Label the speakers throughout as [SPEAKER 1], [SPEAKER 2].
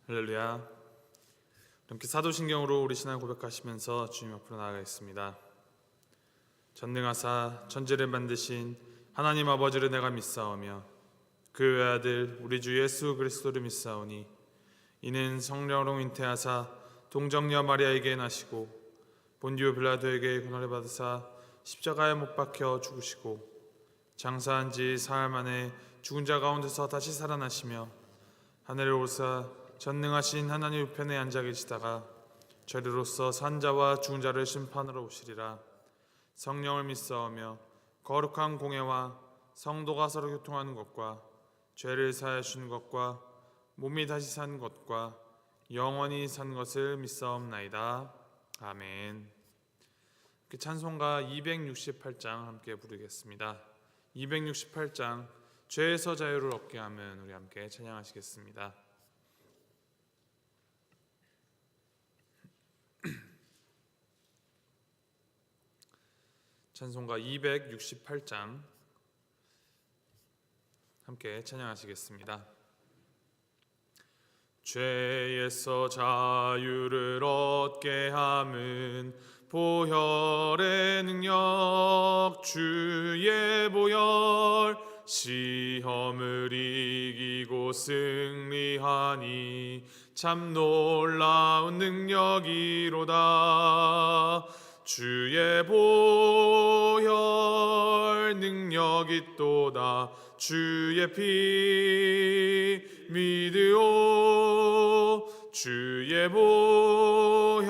[SPEAKER 1] 할렐루야. 이렇게 사도신경으로 우리 신앙을 고백하시면서 주님 앞으로 나아가겠습니다. 전능하사 천지를 만드신 하나님 아버지를 내가 믿사오며 그 외아들 우리 주 예수 그리스도를 믿사오니 이는 성령으로 잉태하사 동정녀 마리아에게 나시고 본디오 빌라도에게 고난을 받으사 십자가에 못 박혀 죽으시고 장사한 지 사흘 만에 죽은 자 가운데서 다시 살아나시며 하늘에 오르사 전능하신 하나님 우편에 앉아 계시다가 저리로서 산자와 죽은 자를 심판하러 오시리라. 성령을 믿사오며 거룩한 공회와 성도가 서로 교통하는 것과 죄를 사하여 주는 것과 몸이 다시 사는 것과 영원히 사는 것을 믿사옵나이다. 아멘. 찬송가 268장 함께 부르겠습니다. 268장 죄에서 자유를 얻게 하면 우리 함께 찬양하시겠습니다. 찬송가 268장 함께 찬양하시겠습니다. 죄에서 자유를 얻게 함은 보혈의 능력 주의 보혈 시험을 이기고 승리하니 참 놀라운 능력이로다. 주의 보혈 능력이 또다. 주의 피 믿으오. 주의 보혈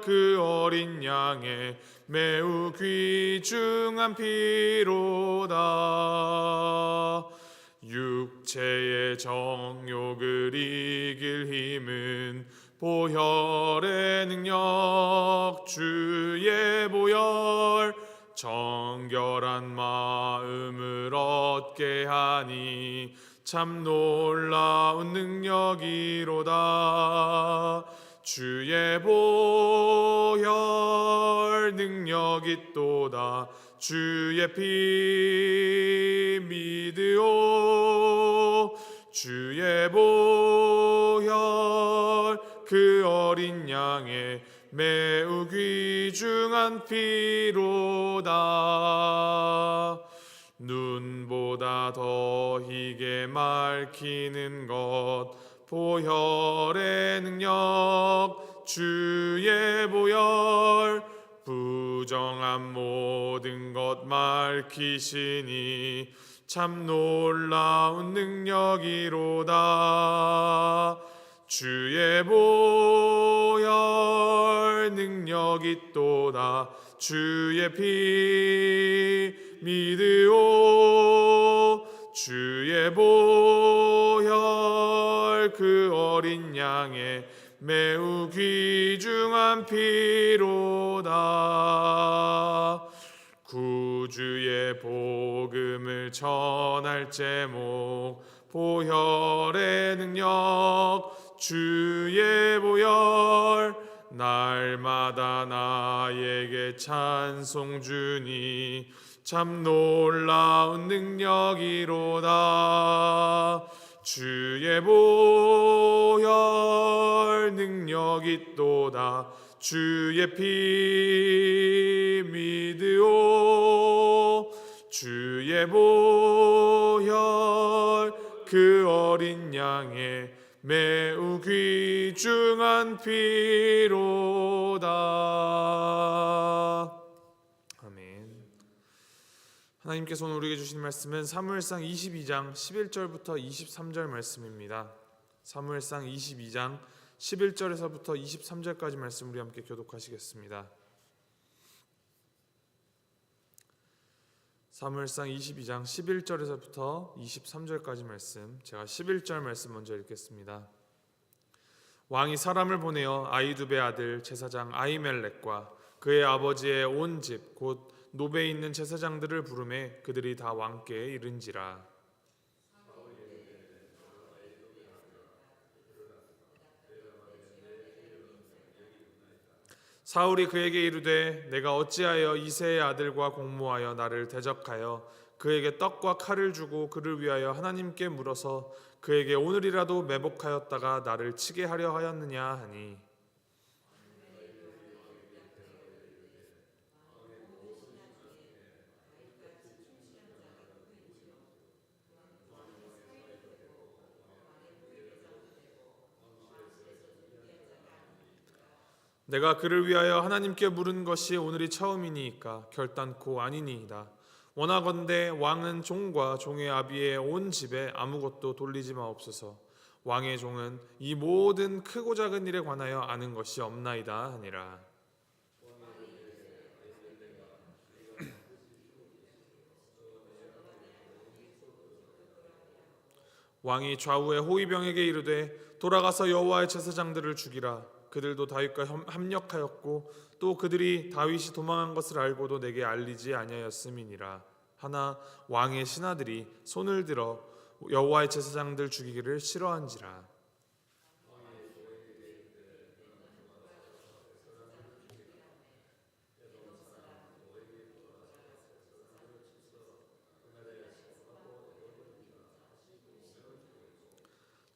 [SPEAKER 1] 그 어린 양의 매우 귀중한 피로다. 육체의 정욕을 이길 힘은 보혈의 능력 주의 보혈 정결한 마음을 얻게 하니 참 놀라운 능력이로다. 주의 보혈 능력이 또다. 주의 피 믿으오. 주의 보혈 그 어린 양의 매우 귀중한 피로다. 눈보다 더 희게 밝히는 것 보혈의 능력 주의 보혈 부정한 모든 것 밝히시니 참 놀라운 능력이로다. 주의 보혈 능력이 또다. 주의 피 믿으오. 주의 보혈 그 어린 양의 매우 귀중한 피로다. 구주의 복음을 전할 제목 보혈의 능력 주의 보혈 날마다 나에게 찬송 주니 참 놀라운 능력이로다. 주의 보혈 능력이 또다. 주의 피 믿으오. 주의 보혈 그 어린 양의 매우 귀중한 피로다. 아멘. 하나님께서 오늘 우리에게 주신 말씀은 사무엘상 22장 11절부터 23절 말씀입니다. 사무엘상 22장 11절에서부터 23절까지 말씀 우리 함께 교독하시겠습니다. 사무엘상 22장 11절에서부터 23절까지 말씀, 제가 11절 말씀 먼저 읽겠습니다. 왕이 사람을 보내어 아히두베 아들 제사장 아히멜렉과 그의 아버지의 온 집 곧 노베에 있는 제사장들을 부르매 그들이 다 왕께 이른지라. 사울이 그에게 이르되 내가 어찌하여 이새의 아들과 공모하여 나를 대적하여 그에게 떡과 칼을 주고 그를 위하여 하나님께 물어서 그에게 오늘이라도 매복하였다가 나를 치게 하려 하였느냐 하니 내가 그를 위하여 하나님께 물은 것이 오늘이 처음이니까 결단코 아니니이다. 원하건대 왕은 종과 종의 아비의 온 집에 아무것도 돌리지 마옵소서. 왕의 종은 이 모든 크고 작은 일에 관하여 아는 것이 없나이다 하니라. 왕이 좌우의 호위병에게 이르되 돌아가서 여호와의 제사장들을 죽이라. 그들도 다윗과 합력하였고 또 그들이 다윗이 도망한 것을 알고도 내게 알리지 아니하였음이니라. 하나 왕의 신하들이 손을 들어 여호와의 제사장들 죽이기를 싫어한지라.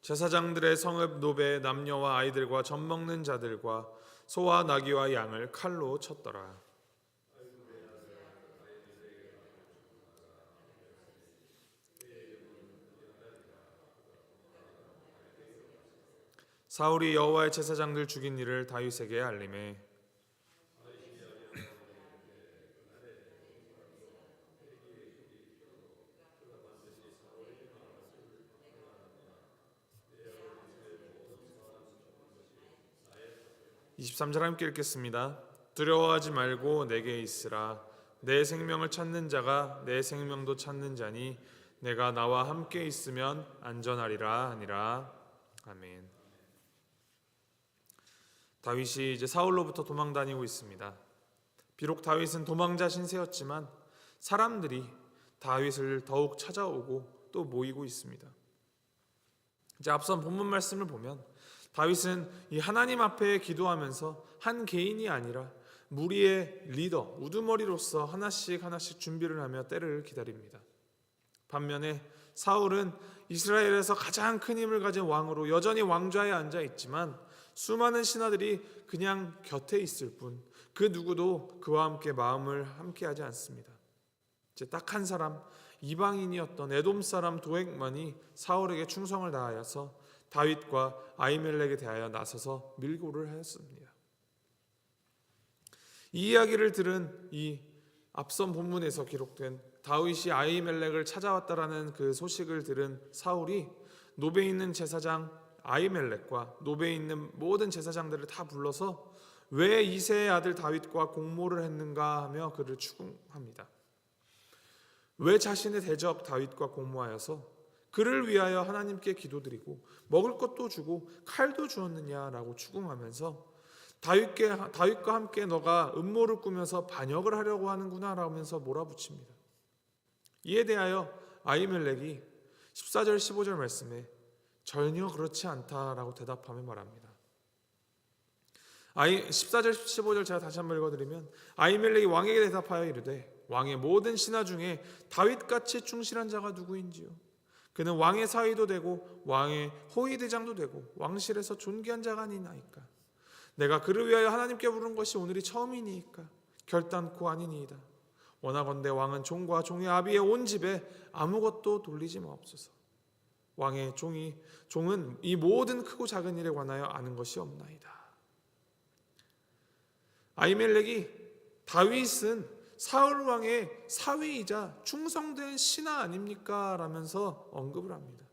[SPEAKER 1] 제사장들의 성읍 노베 남녀와 아이들과 젖 먹는 자들과 소와 나귀와 양을 칼로 쳤더라. 사울이 여호와의 제사장들 죽인 일을 다윗에게 알림해 23절 함께 읽겠습니다. 두려워하지 말고 내게 있으라. 내 생명을 찾는 자가 내 생명도 찾는 자니 내가 나와 함께 있으면 안전하리라 하니라. 아멘. 다윗이 이제 사울로부터 도망다니고 있습니다. 비록 다윗은 도망자 신세였지만 사람들이 다윗을 더욱 찾아오고 또 모이고 있습니다. 이제 앞선 본문 말씀을 보면 다윗은 이 하나님 앞에 기도하면서 한 개인이 아니라 무리의 리더, 우두머리로서 하나씩 준비를 하며 때를 기다립니다. 반면에 사울은 이스라엘에서 가장 큰 힘을 가진 왕으로 여전히 왕좌에 앉아 있지만 수많은 신하들이 그냥 곁에 있을 뿐 그 누구도 그와 함께 마음을 함께하지 않습니다. 이제 딱 한 사람, 이방인이었던 에돔 사람 도액만이 사울에게 충성을 다하여서 다윗과 아히멜렉에 대하여 나서서 밀고를 하였습니다. 이 이야기를 들은 이 앞선 본문에서 기록된 다윗이 아히멜렉을 찾아왔다라는 그 소식을 들은 사울이 노베에 있는 제사장 아히멜렉과 노베에 있는 모든 제사장들을 다 불러서 왜 이새의 아들 다윗과 공모를 했는가 하며 그를 추궁합니다. 왜 자신의 대적 다윗과 공모하여서 그를 위하여 하나님께 기도드리고 먹을 것도 주고 칼도 주었느냐라고 추궁하면서 다윗과 함께 너가 음모를 꾸며서 반역을 하려고 하는구나 라면서 몰아붙입니다. 이에 대하여 아히멜렉이 14절 15절 말씀에 전혀 그렇지 않다라고 대답하며 말합니다. 14절 15절 제가 다시 한번 읽어드리면 아히멜렉이 왕에게 대답하여 이르되 왕의 모든 신하 중에 다윗같이 충실한 자가 누구인지요? 그는 왕의 사위도 되고 왕의 호위대장도 되고 왕실에서 존귀한 자가 아니나이까? 내가 그를 위하여 하나님께 부른 것이 오늘이 처음이니까 결단코 아니니이다. 원하건대 왕은 종과 종의 아비의 온 집에 아무것도 돌리지 마옵소서. 왕의 종은 이 모든 크고 작은 일에 관하여 아는 것이 없나이다. 아히멜렉이 다윗은 사울 왕의 사위이자 충성된 신하 아닙니까? 라면서 언급을 합니다.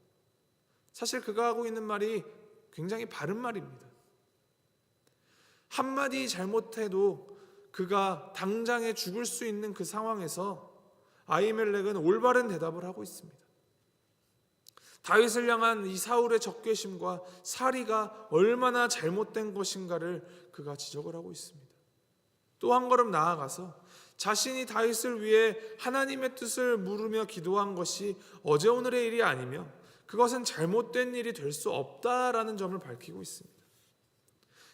[SPEAKER 1] 사실 그가 하고 있는 말이 굉장히 바른 말입니다. 한마디 잘못해도 그가 당장에 죽을 수 있는 그 상황에서 아히멜렉은 올바른 대답을 하고 있습니다. 다윗을 향한 이 사울의 적개심과 살이가 얼마나 잘못된 것인가를 그가 지적을 하고 있습니다. 또 한 걸음 나아가서 자신이 다윗을 위해 하나님의 뜻을 물으며 기도한 것이 어제 오늘의 일이 아니며 그것은 잘못된 일이 될 수 없다라는 점을 밝히고 있습니다.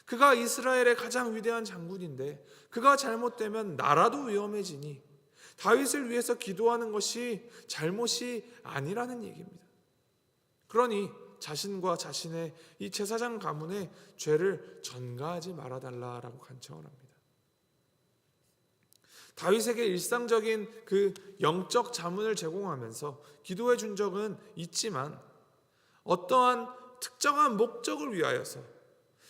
[SPEAKER 1] 그가 이스라엘의 가장 위대한 장군인데 그가 잘못되면 나라도 위험해지니 다윗을 위해서 기도하는 것이 잘못이 아니라는 얘기입니다. 그러니 자신과 자신의 이 제사장 가문의 죄를 전가하지 말아달라라고 간청을 합니다. 다윗에게 일상적인 그 영적 자문을 제공하면서 기도해 준 적은 있지만 어떠한 특정한 목적을 위하여서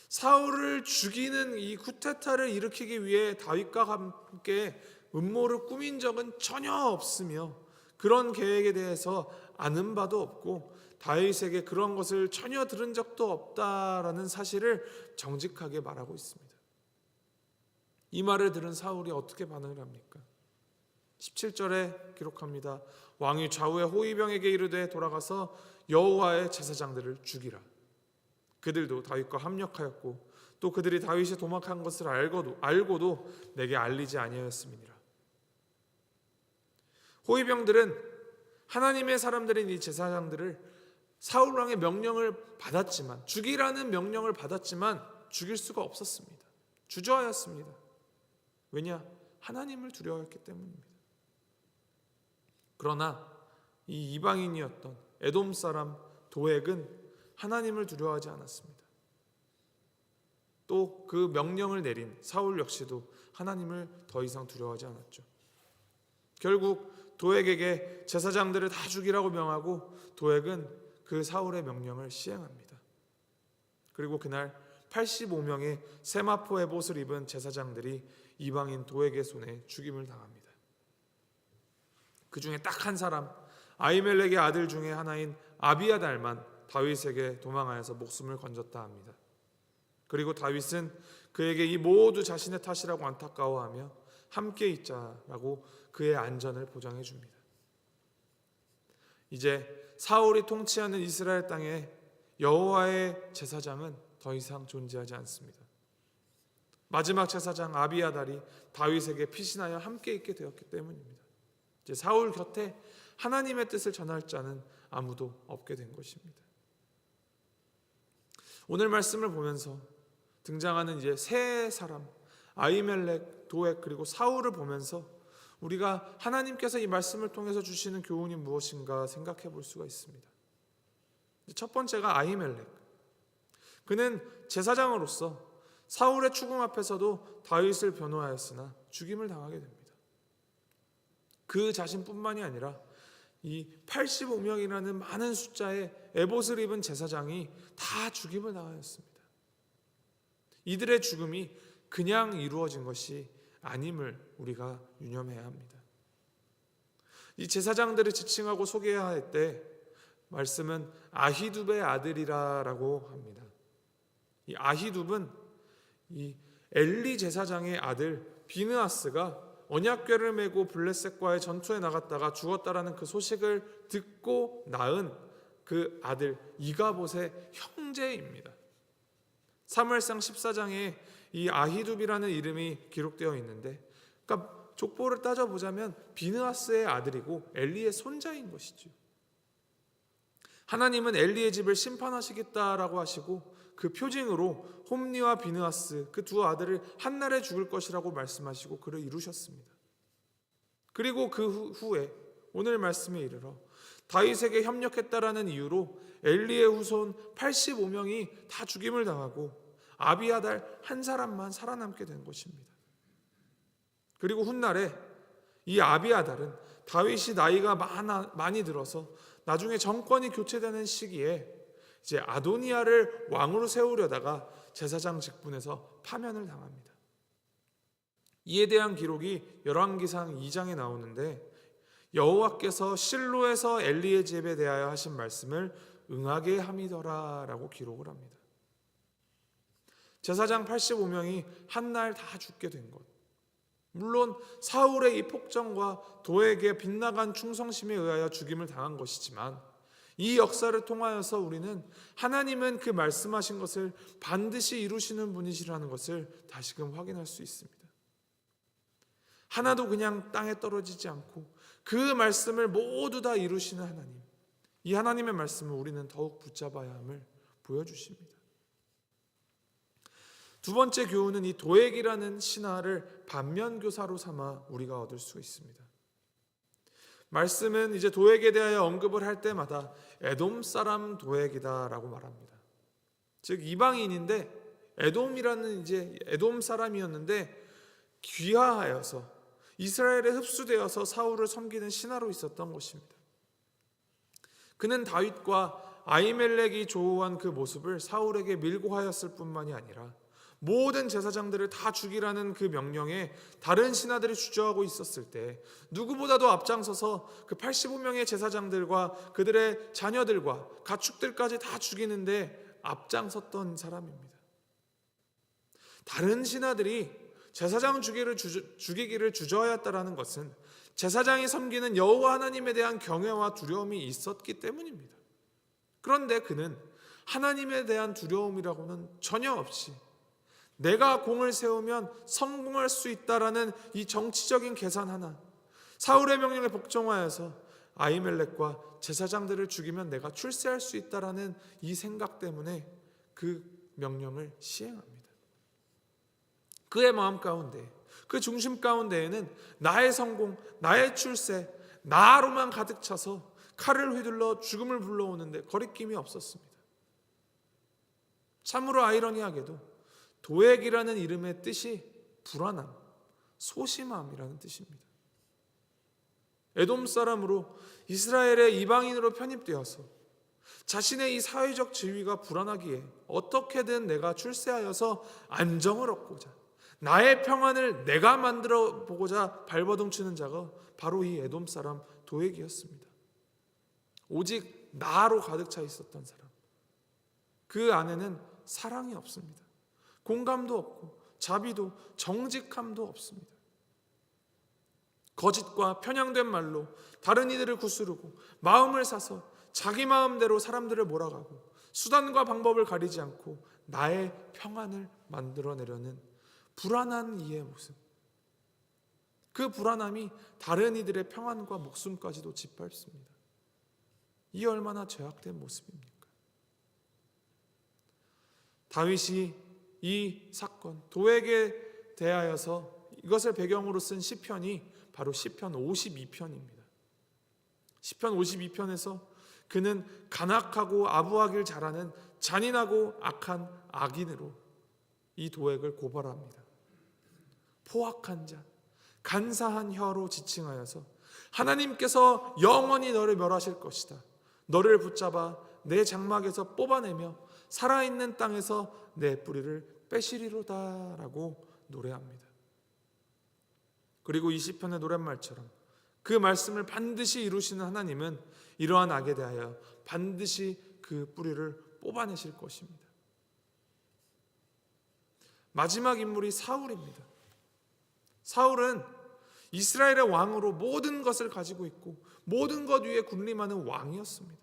[SPEAKER 1] 사울을 죽이는 이 쿠데타를 일으키기 위해 다윗과 함께 음모를 꾸민 적은 전혀 없으며 그런 계획에 대해서 아는 바도 없고 다윗에게 그런 것을 전혀 들은 적도 없다라는 사실을 정직하게 말하고 있습니다. 이 말을 들은 사울이 어떻게 반응을 합니까? 17절에 기록합니다. 왕이 좌우의 호위병에게 이르되 돌아가서 여호와의 제사장들을 죽이라. 그들도 다윗과 합력하였고 또 그들이 다윗이 도망한 것을 알고도 내게 알리지 아니하였음이니라. 호위병들은 하나님의 사람들인 이 제사장들을 사울 왕의 명령을 받았지만, 죽이라는 명령을 받았지만 죽일 수가 없었습니다. 주저하였습니다. 왜냐? 하나님을 두려워했기 때문입니다. 그러나 이 이방인이었던 에돔 사람 도액은 하나님을 두려워하지 않았습니다. 또 그 명령을 내린 사울 역시도 하나님을 더 이상 두려워하지 않았죠. 결국 도액에게 제사장들을 다 죽이라고 명하고 도액은 그 사울의 명령을 시행합니다. 그리고 그날 85명의 세마포 에봇을 입은 제사장들이 이방인 도액의 손에 죽임을 당합니다. 그 중에 딱 한 사람, 아히멜렉의 아들 중에 하나인 아비아달만 다윗에게 도망하여서 목숨을 건졌다 합니다. 그리고 다윗은 그에게 이 모두 자신의 탓이라고 안타까워하며 함께 있자라고 그의 안전을 보장해 줍니다. 이제 사울이 통치하는 이스라엘 땅에 여호와의 제사장은 더 이상 존재하지 않습니다. 마지막 제사장 아비아달이 다윗에게 피신하여 함께 있게 되었기 때문입니다. 이제 사울 곁에 하나님의 뜻을 전할 자는 아무도 없게 된 것입니다. 오늘 말씀을 보면서 등장하는 이제 세 사람, 아히멜렉, 도액, 그리고 사울을 보면서 우리가 하나님께서 이 말씀을 통해서 주시는 교훈이 무엇인가 생각해 볼 수가 있습니다. 첫 번째가 아히멜렉. 그는 제사장으로서 사울의 추궁 앞에서도 다윗을 변호하였으나 죽임을 당하게 됩니다. 그 자신뿐만이 아니라 이 85명이라는 많은 숫자의 에봇을 입은 제사장이 다 죽임을 당하였습니다. 이들의 죽음이 그냥 이루어진 것이 아님을 우리가 유념해야 합니다. 이 제사장들을 지칭하고 소개할 때 말씀은 아히둡의 아들이라고 합니다. 이 아히둡은 이 엘리 제사장의 아들 비느하스가 언약궤를 메고 블레셋과의 전투에 나갔다가 죽었다라는 그 소식을 듣고 낳은 그 아들 이가봇의 형제입니다. 사무엘상 14장에 이 아히둡이라는 이름이 기록되어 있는데, 그러니까 족보를 따져보자면 비느하스의 아들이고 엘리의 손자인 것이죠. 하나님은 엘리의 집을 심판하시겠다라고 하시고 그 표징으로 홈리와 비느하스 그 두 아들을 한날에 죽을 것이라고 말씀하시고 그를 이루셨습니다. 그리고 그 후에 오늘 말씀에 이르러 다윗에게 협력했다라는 이유로 엘리의 후손 85명이 다 죽임을 당하고 아비아달 한 사람만 살아남게 된 것입니다. 그리고 훗날에 이 아비아달은 다윗이 나이가 많이 들어서 나중에 정권이 교체되는 시기에 이제 아도니아를 왕으로 세우려다가 제사장 직분에서 파면을 당합니다. 이에 대한 기록이 열왕기상 2장에 나오는데 여호와께서 실로에서 엘리의 집에 대하여 하신 말씀을 응하게 함이더라라고 기록을 합니다. 제사장 85명이 한날 다 죽게 된 것, 물론 사울의 이 폭정과 도에게 빗나간 충성심에 의하여 죽임을 당한 것이지만 이 역사를 통하여서 우리는 하나님은 그 말씀하신 것을 반드시 이루시는 분이시라는 것을 다시금 확인할 수 있습니다. 하나도 그냥 땅에 떨어지지 않고 그 말씀을 모두 다 이루시는 하나님, 이 하나님의 말씀을 우리는 더욱 붙잡아야 함을 보여주십니다. 두 번째 교훈은 이 도액이라는 신하를 반면교사로 삼아 우리가 얻을 수 있습니다. 말씀은 이제 도액에 대하여 언급을 할 때마다 에돔 사람 도액이다라고 말합니다. 즉 이방인인데 에돔이라는 이제 에돔 사람이었는데 귀화하여서 이스라엘에 흡수되어서 사울을 섬기는 신하로 있었던 것입니다. 그는 다윗과 아히멜렉이 조우한 그 모습을 사울에게 밀고 하였을 뿐만이 아니라 모든 제사장들을 다 죽이라는 그 명령에 다른 신하들이 주저하고 있었을 때 누구보다도 앞장서서 그 85명의 제사장들과 그들의 자녀들과 가축들까지 다 죽이는데 앞장섰던 사람입니다. 다른 신하들이 제사장 죽이기를 주저하였다라는 것은 제사장이 섬기는 여호와 하나님에 대한 경외와 두려움이 있었기 때문입니다. 그런데 그는 하나님에 대한 두려움이라고는 전혀 없이 내가 공을 세우면 성공할 수 있다라는 이 정치적인 계산 하나, 사울의 명령에 복종하여서 아히멜렉과 제사장들을 죽이면 내가 출세할 수 있다라는 이 생각 때문에 그 명령을 시행합니다. 그의 마음 가운데, 그 중심 가운데에는 나의 성공, 나의 출세, 나로만 가득 차서 칼을 휘둘러 죽음을 불러오는데 거리낌이 없었습니다. 참으로 아이러니하게도 도액이라는 이름의 뜻이 불안함, 소심함이라는 뜻입니다. 에돔 사람으로 이스라엘의 이방인으로 편입되어서 자신의 이 사회적 지위가 불안하기에 어떻게든 내가 출세하여서 안정을 얻고자 나의 평안을 내가 만들어 보고자 발버둥치는 자가 바로 이 에돔 사람 도액이었습니다. 오직 나로 가득 차 있었던 사람. 그 안에는 사랑이 없습니다. 공감도 없고 자비도 정직함도 없습니다. 거짓과 편향된 말로 다른 이들을 구스르고 마음을 사서 자기 마음대로 사람들을 몰아가고 수단과 방법을 가리지 않고 나의 평안을 만들어내려는 불안한 이의 모습. 그 불안함이 다른 이들의 평안과 목숨까지도 짓밟습니다. 이 얼마나 죄악된 모습입니까? 다윗이 이 사건, 도액에 대하여서 이것을 배경으로 쓴 시편이 바로 시편 52편입니다. 시편 52편에서 그는 간악하고 아부하길 잘하는 잔인하고 악한 악인으로 이 도액을 고발합니다. 포악한 자, 간사한 혀로 지칭하여서 하나님께서 영원히 너를 멸하실 것이다. 너를 붙잡아 내 장막에서 뽑아내며 살아있는 땅에서 내 뿌리를 빼시리로다 라고 노래합니다. 그리고 이 시편의 노랫말처럼 그 말씀을 반드시 이루시는 하나님은 이러한 악에 대하여 반드시 그 뿌리를 뽑아내실 것입니다. 마지막 인물이 사울입니다. 사울은 이스라엘의 왕으로 모든 것을 가지고 있고 모든 것 위에 군림하는 왕이었습니다.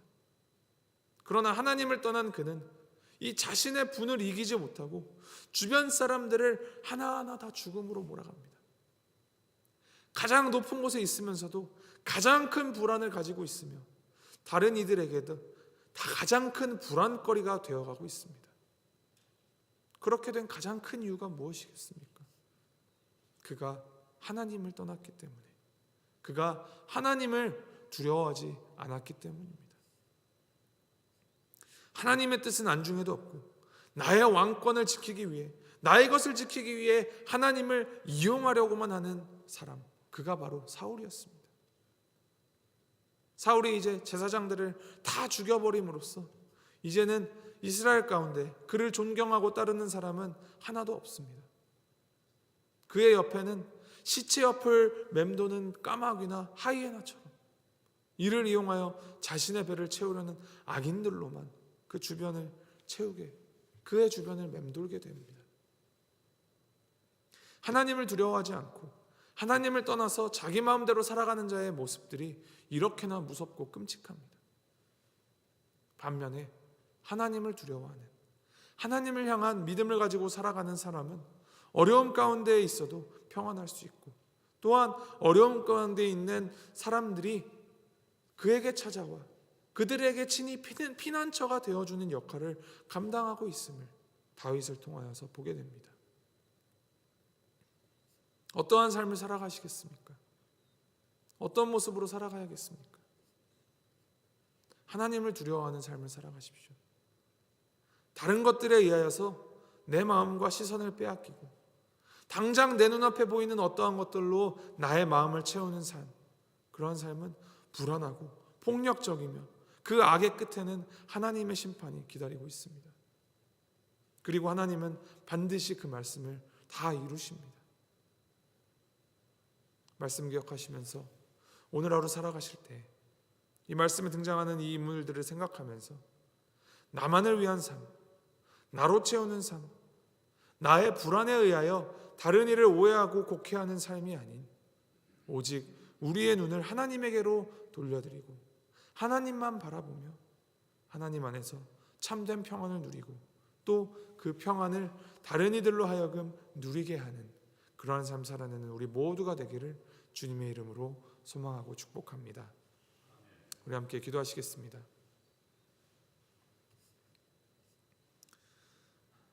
[SPEAKER 1] 그러나 하나님을 떠난 그는 이 자신의 분을 이기지 못하고 주변 사람들을 하나하나 다 죽음으로 몰아갑니다. 가장 높은 곳에 있으면서도 가장 큰 불안을 가지고 있으며 다른 이들에게도 다 가장 큰 불안거리가 되어가고 있습니다. 그렇게 된 가장 큰 이유가 무엇이겠습니까? 그가 하나님을 떠났기 때문에, 그가 하나님을 두려워하지 않았기 때문입니다. 하나님의 뜻은 안중에도 없고 나의 왕권을 지키기 위해, 나의 것을 지키기 위해 하나님을 이용하려고만 하는 사람, 그가 바로 사울이었습니다. 사울이 이제 제사장들을 다 죽여버림으로써 이제는 이스라엘 가운데 그를 존경하고 따르는 사람은 하나도 없습니다. 그의 옆에는 시체 옆을 맴도는 까마귀나 하이에나처럼 이를 이용하여 자신의 배를 채우려는 악인들로만 그 주변을 채우게, 그의 주변을 맴돌게 됩니다. 하나님을 두려워하지 않고 하나님을 떠나서 자기 마음대로 살아가는 자의 모습들이 이렇게나 무섭고 끔찍합니다. 반면에 하나님을 두려워하는, 하나님을 향한 믿음을 가지고 살아가는 사람은 어려움 가운데 있어도 평안할 수 있고, 또한 어려움 가운데 있는 사람들이 그에게 찾아와 그들에게 친히 피난처가 되어주는 역할을 감당하고 있음을 다윗을 통하여서 보게 됩니다. 어떠한 삶을 살아가시겠습니까? 어떤 모습으로 살아가야겠습니까? 하나님을 두려워하는 삶을 살아가십시오. 다른 것들에 의하여서 내 마음과 시선을 빼앗기고 당장 내 눈앞에 보이는 어떠한 것들로 나의 마음을 채우는 삶, 그러한 삶은 불안하고 폭력적이며 그 악의 끝에는 하나님의 심판이 기다리고 있습니다. 그리고 하나님은 반드시 그 말씀을 다 이루십니다. 말씀 기억하시면서 오늘 하루 살아가실 때 이 말씀에 등장하는 이 인물들을 생각하면서 나만을 위한 삶, 나로 채우는 삶, 나의 불안에 의하여 다른 이를 오해하고 곡해하는 삶이 아닌 오직 우리의 눈을 하나님에게로 돌려드리고 하나님만 바라보며 하나님 안에서 참된 평안을 누리고 또 그 평안을 다른 이들로 하여금 누리게 하는 그러한 삶 살아내는 우리 모두가 되기를 주님의 이름으로 소망하고 축복합니다. 우리 함께 기도하시겠습니다.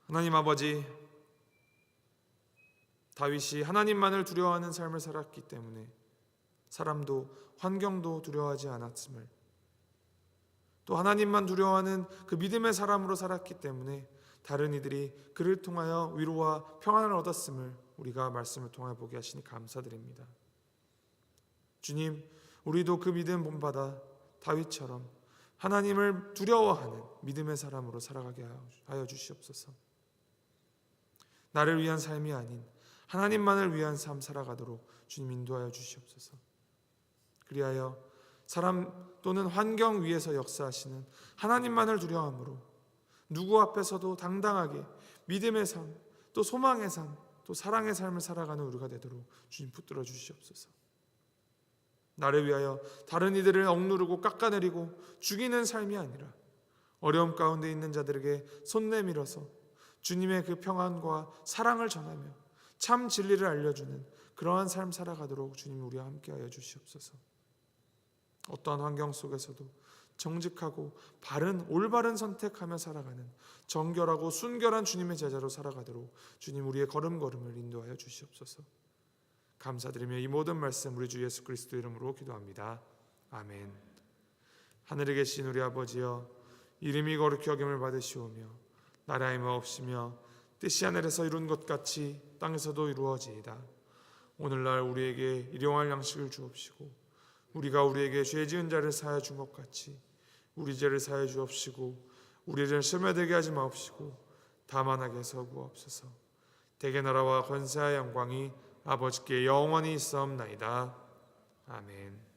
[SPEAKER 1] 하나님 아버지, 다윗이 하나님만을 두려워하는 삶을 살았기 때문에 사람도 환경도 두려워하지 않았음을, 또 하나님만 두려워하는 그 믿음의 사람으로 살았기 때문에 다른 이들이 그를 통하여 위로와 평안을 얻었음을 우리가 말씀을 통해 보게 하시니 감사드립니다. 주님, 우리도 그 믿음 본받아 다윗처럼 하나님을 두려워하는 믿음의 사람으로 살아가게 하여 주시옵소서. 나를 위한 삶이 아닌 하나님만을 위한 삶 살아가도록 주님 인도하여 주시옵소서. 그리하여 사람 또는 환경 위에서 역사하시는 하나님만을 두려워함으로 누구 앞에서도 당당하게 믿음의 삶, 또 소망의 삶, 또 사랑의 삶을 살아가는 우리가 되도록 주님 붙들어 주시옵소서. 나를 위하여 다른 이들을 억누르고 깎아내리고 죽이는 삶이 아니라 어려움 가운데 있는 자들에게 손 내밀어서 주님의 그 평안과 사랑을 전하며 참 진리를 알려주는 그러한 삶 살아가도록 주님 우리와 함께하여 주시옵소서. 어떠한 환경 속에서도 정직하고 바른 올바른 선택하며 살아가는 정결하고 순결한 주님의 제자로 살아가도록 주님 우리의 걸음걸음을 인도하여 주시옵소서. 감사드리며 이 모든 말씀 우리 주 예수 그리스도 이름으로 기도합니다. 아멘. 하늘에 계신 우리 아버지여, 이름이 거룩히 여김을 받으시오며 나라의 마옵시며 뜻이 하늘에서 이룬 것 같이 땅에서도 이루어지이다. 오늘날 우리에게 일용할 양식을 주옵시고 우리가 우리에게 죄 지은 자를 사하여 준 것 같이 우리 죄를 사하여 주옵시고 우리를 시험에 들게 하지 마옵시고 다만 악에서 구하옵소서. 대개 나라와 권세와 영광이 아버지께 영원히 있사옵나이다. 아멘.